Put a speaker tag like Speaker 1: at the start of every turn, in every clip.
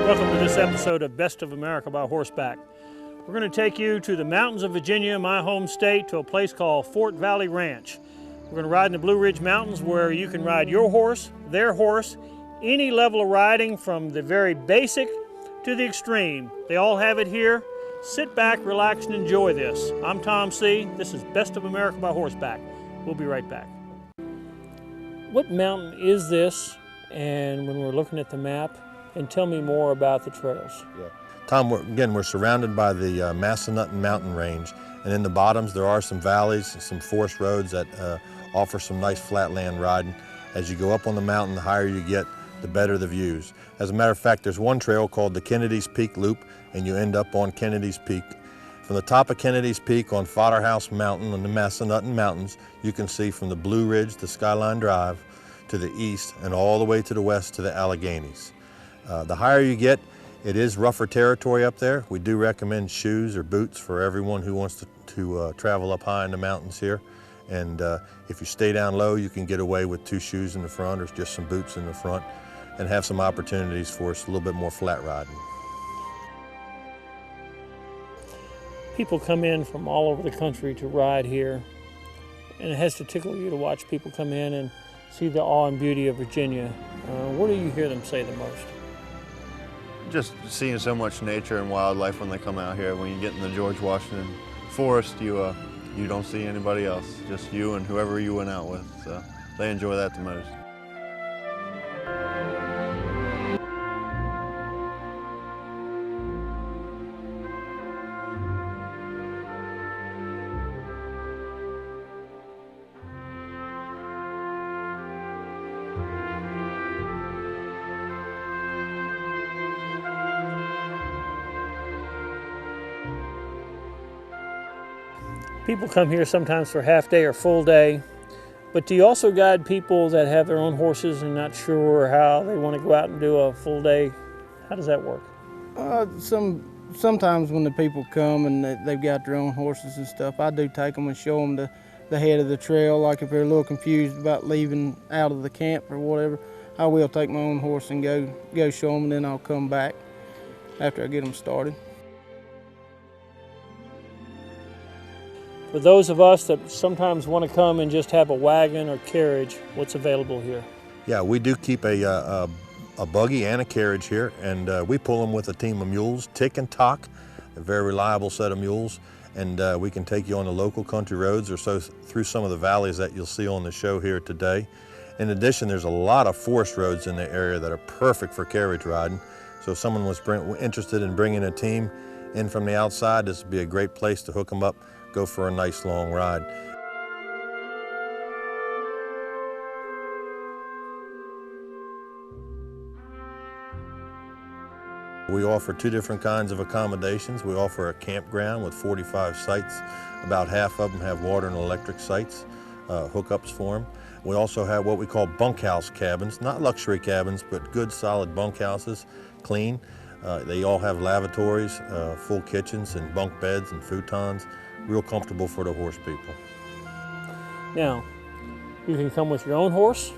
Speaker 1: Welcome to this episode of Best of America by Horseback. We're going to take you to the mountains of Virginia, my home state, to a place called Fort Valley Ranch. We're going to ride in the Blue Ridge Mountains where you can ride your horse, their horse, any level of riding from the very basic to the extreme. They all have it here. Sit back, relax, and enjoy this. I'm Tom C. This is Best of America by Horseback. We'll be right back. What mountain is this? And when we're looking at the map, and tell me more about the trails.
Speaker 2: Yeah. Tom, we're surrounded by the Massanutten Mountain Range, and in the bottoms there are some valleys, some forest roads that offer some nice flatland riding. As you go up on the mountain, the higher you get, the better the views. As a matter of fact, there's one trail called the Kennedy's Peak Loop, and you end up on Kennedy's Peak. From the top of Kennedy's Peak on Fodder House Mountain on the Massanutten Mountains, you can see from the Blue Ridge to Skyline Drive to the east and all the way to the west to the Alleghenies. The higher you get, it is rougher territory up there. We do recommend shoes or boots for everyone who wants to travel up high in the mountains here. And if you stay down low, you can get away with 2 shoes in the front or just some boots in the front and have some opportunities for us a little bit more flat riding.
Speaker 1: People come in from all over the country to ride here, and it has to tickle you to watch people come in and see the awe and beauty of Virginia. What do you hear them say the most?
Speaker 3: Just seeing so much nature and wildlife when they come out here. When you get in the George Washington forest, you don't see anybody else, just you and whoever you went out with. So they enjoy that the most.
Speaker 1: People come here sometimes for half day or full day, but do you also guide people that have their own horses and not sure how they want to go out and do a full day? How does that work?
Speaker 4: Sometimes when the people come and they've got their own horses and stuff, I do take them and show them the head of the trail. Like if they're a little confused about leaving out of the camp or whatever, I will take my own horse and go show them, and then I'll come back after I get them started.
Speaker 1: For those of us that sometimes want to come and just have a wagon or carriage, what's available here?
Speaker 2: Yeah, we do keep a buggy and a carriage here, and we pull them with a team of mules, Tick and Tock, a very reliable set of mules, and we can take you on the local country roads or so through some of the valleys that you'll see on the show here today. In addition, there's a lot of forest roads in the area that are perfect for carriage riding, so if someone was interested in bringing a team in from the outside, this would be a great place to hook them up, go for a nice long ride. We offer 2 different kinds of accommodations. We offer a campground with 45 sites. About half of them have water and electric sites, hookups for them. We also have what we call bunkhouse cabins, not luxury cabins, but good solid bunkhouses, clean. They all have lavatories, full kitchens and bunk beds and futons. Real comfortable for the horse people.
Speaker 1: Now, you can come with your own horse,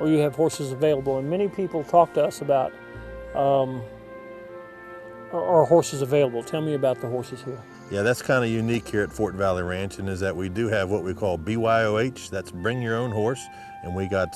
Speaker 1: or you have horses available. And many people talk to us about our horses available. Tell me about the horses here.
Speaker 2: Yeah, that's kind of unique here at Fort Valley Ranch, and is that we do have what we call BYOH, that's bring your own horse, and we got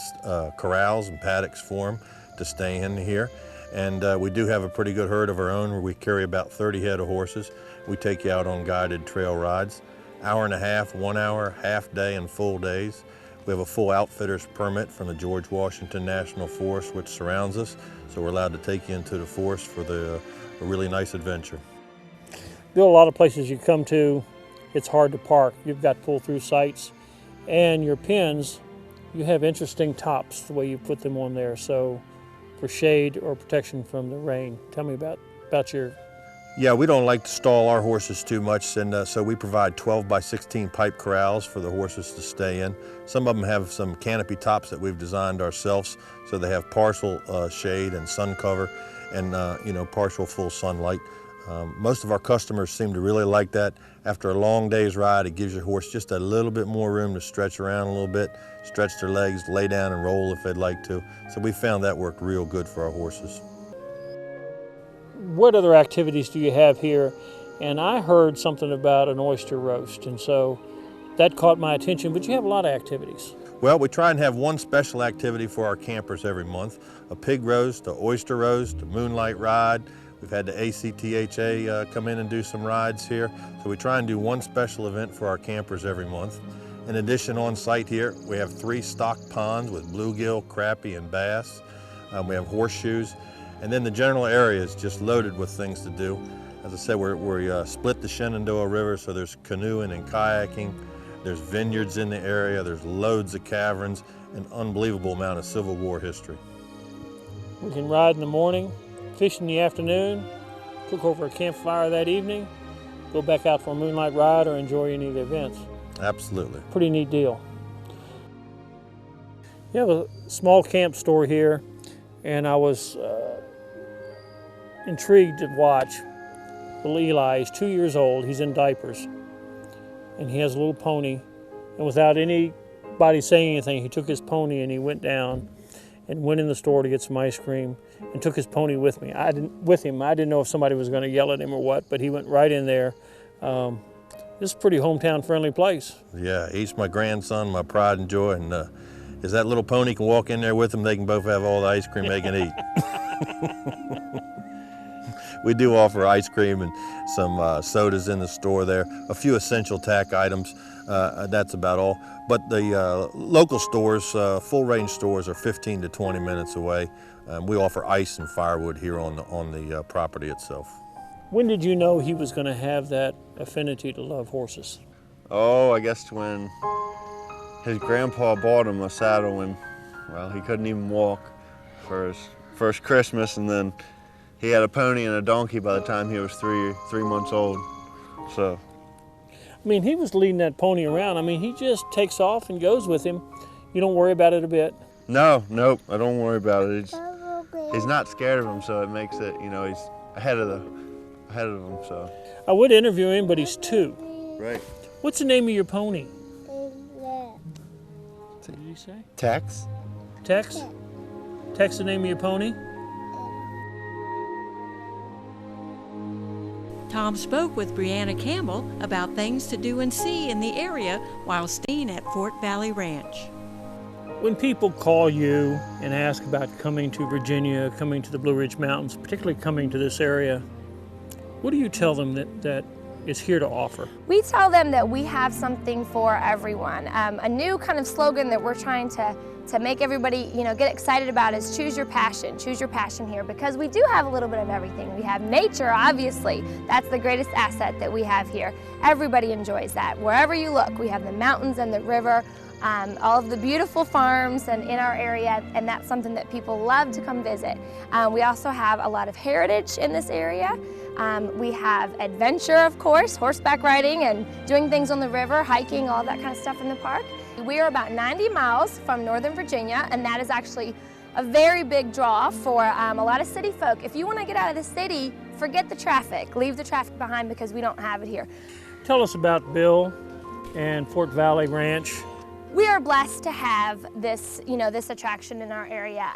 Speaker 2: corrals and paddocks for them to stay in here. And we do have a pretty good herd of our own where we carry about 30 head of horses. We take you out on guided trail rides, hour and a half, 1 hour, half day and full days. We have a full outfitter's permit from the George Washington National Forest, which surrounds us, so we're allowed to take you into the forest for a really nice adventure.
Speaker 1: Bill, a lot of places you come to, it's hard to park. You've got pull-through sites, and your pins, you have interesting tops the way you put them on there, so for shade or protection from the rain. Tell me about your...
Speaker 2: Yeah, we don't like to stall our horses too much, and so we provide 12 by 16 pipe corrals for the horses to stay in. Some of them have some canopy tops that we've designed ourselves, so they have partial shade and sun cover and partial full sunlight. Most of our customers seem to really like that. After a long day's ride, it gives your horse just a little bit more room to stretch around a little bit, stretch their legs, lay down and roll if they'd like to. So we found that worked real good for our horses.
Speaker 1: what other activities do you have here? And I heard something about an oyster roast, and so that caught my attention, but you have a lot of activities.
Speaker 2: Well, we try and have one special activity for our campers every month: a pig roast, an oyster roast, a moonlight ride. We've had the ACTHA come in and do some rides here. So we try and do one special event for our campers every month. In addition, on site here, we have 3 stock ponds with bluegill, crappie, and bass. We have horseshoes. And then the general area is just loaded with things to do. As I said, we split the Shenandoah River, so there's canoeing and kayaking. There's vineyards in the area. There's loads of caverns, an unbelievable amount of Civil War history.
Speaker 1: We can ride in the morning, fish in the afternoon, cook over a campfire that evening, go back out for a moonlight ride, or enjoy any of the events.
Speaker 2: Absolutely.
Speaker 1: Pretty neat deal. You have a small camp store here, and I was intrigued to watch little Eli. He's 2 years old, he's in diapers, and he has a little pony, and without anybody saying anything, he took his pony and he went down and went in the store to get some ice cream and took his pony with him. I didn't know if somebody was going to yell at him or what, but he went right in there. This is a pretty hometown friendly place.
Speaker 2: Yeah, he's my grandson, my pride and joy, and if that little pony can walk in there with him, they can both have all the ice cream they can eat. We do offer ice cream and some sodas in the store there, a few essential tack items, that's about all. But the local stores, full range stores, are 15 to 20 minutes away. We offer ice and firewood here on the property itself.
Speaker 1: When did you know he was going to have that affinity to love horses?
Speaker 3: Oh, I guess when his grandpa bought him a saddle when, well, he couldn't even walk for his first Christmas, and then he had a pony and a donkey by the time he was three months old. So,
Speaker 1: I mean, he was leading that pony around. I mean, he just takes off and goes with him. You don't worry about it a bit?
Speaker 3: Nope, I don't worry about it. He's not scared of him, so it makes it, you know, he's ahead of him, so.
Speaker 1: I would interview him, but he's 2.
Speaker 3: Right.
Speaker 1: What's the name of your pony? What did he say?
Speaker 3: Tex?
Speaker 1: Tex? Tex, the name of your pony?
Speaker 5: Tom spoke with Brianna Campbell about things to do and see in the area while staying at Fort Valley Ranch.
Speaker 1: When people call you and ask about coming to Virginia, coming to the Blue Ridge Mountains, particularly coming to this area, what do you tell them that is here to offer?
Speaker 6: We tell them that we have something for everyone. A new kind of slogan that we're trying to make everybody, you know, get excited about is choose your passion here, because we do have a little bit of everything. We have nature, obviously. That's the greatest asset that we have here. Everybody enjoys that. Wherever you look, we have the mountains and the river, all of the beautiful farms and in our area, and that's something that people love to come visit. We also have a lot of heritage in this area. We have adventure, of course, horseback riding and doing things on the river, hiking, all that kind of stuff in the park. We are about 90 miles from Northern Virginia, and that is actually a very big draw for a lot of city folk. If you want to get out of the city, forget the traffic. Leave the traffic behind, because we don't have it here.
Speaker 1: Tell us about Bill and Fort Valley Ranch.
Speaker 6: We are blessed to have this, this attraction in our area.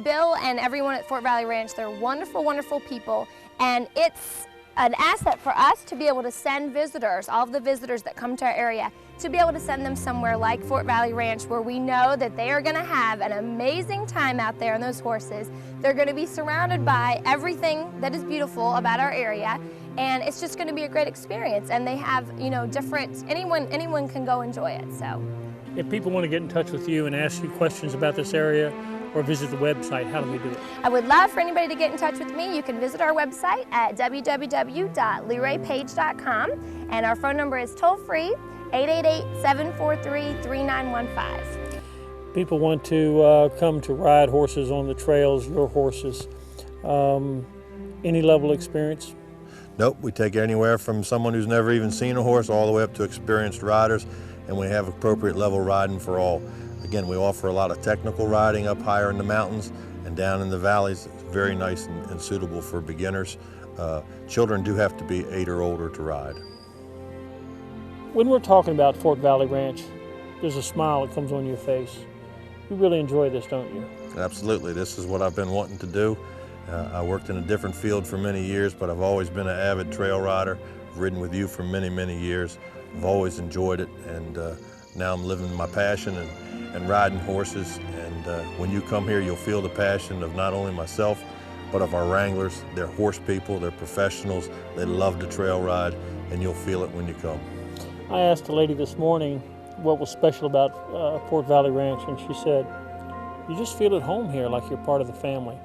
Speaker 6: Bill and everyone at Fort Valley Ranch, they're wonderful, wonderful people, and it's an asset for us to be able to send visitors, all of the visitors that come to our area, to be able to send them somewhere like Fort Valley Ranch, where we know that they are going to have an amazing time out there on those horses. They're going to be surrounded by everything that is beautiful about our area, and it's just going to be a great experience. And they have, anyone can go enjoy it. So,
Speaker 1: if people want to get in touch with you and ask you questions about this area or visit the website, how do we do it?
Speaker 6: I would love for anybody to get in touch with me. You can visit our website at www.leraypage.com, and our phone number is toll-free, 888-743-3915.
Speaker 1: People want to come to ride horses on the trails, your horses. Any level of experience?
Speaker 2: Nope, we take anywhere from someone who's never even seen a horse all the way up to experienced riders, and we have appropriate level riding for all. Again, we offer a lot of technical riding up higher in the mountains and down in the valleys. It's very nice and suitable for beginners. Children do have to be 8 or older to ride.
Speaker 1: When we're talking about Fort Valley Ranch, there's a smile that comes on your face. You really enjoy this, don't you?
Speaker 2: Absolutely. This is what I've been wanting to do, I worked in a different field for many years, but I've always been an avid trail rider. I've ridden with you for many, many years. I've always enjoyed it, and now I'm living my passion and riding horses. And when you come here, you'll feel the passion of not only myself, but of our wranglers. They're horse people, they're professionals, they love to trail ride, and you'll feel it when you come.
Speaker 1: I asked a lady this morning what was special about Fort Valley Ranch, and she said, you just feel at home here like you're part of the family.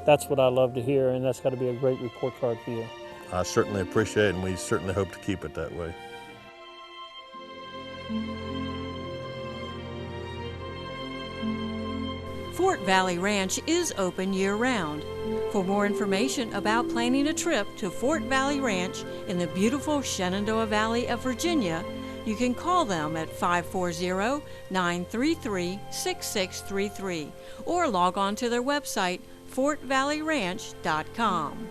Speaker 1: That's what I love to hear, and that's got to be a great report card for you.
Speaker 2: I certainly appreciate it, and we certainly hope to keep it that way.
Speaker 5: Fort Valley Ranch is open year-round. For more information about planning a trip to Fort Valley Ranch in the beautiful Shenandoah Valley of Virginia, you can call them at 540-933-6633 or log on to their website, fortvalleyranch.com.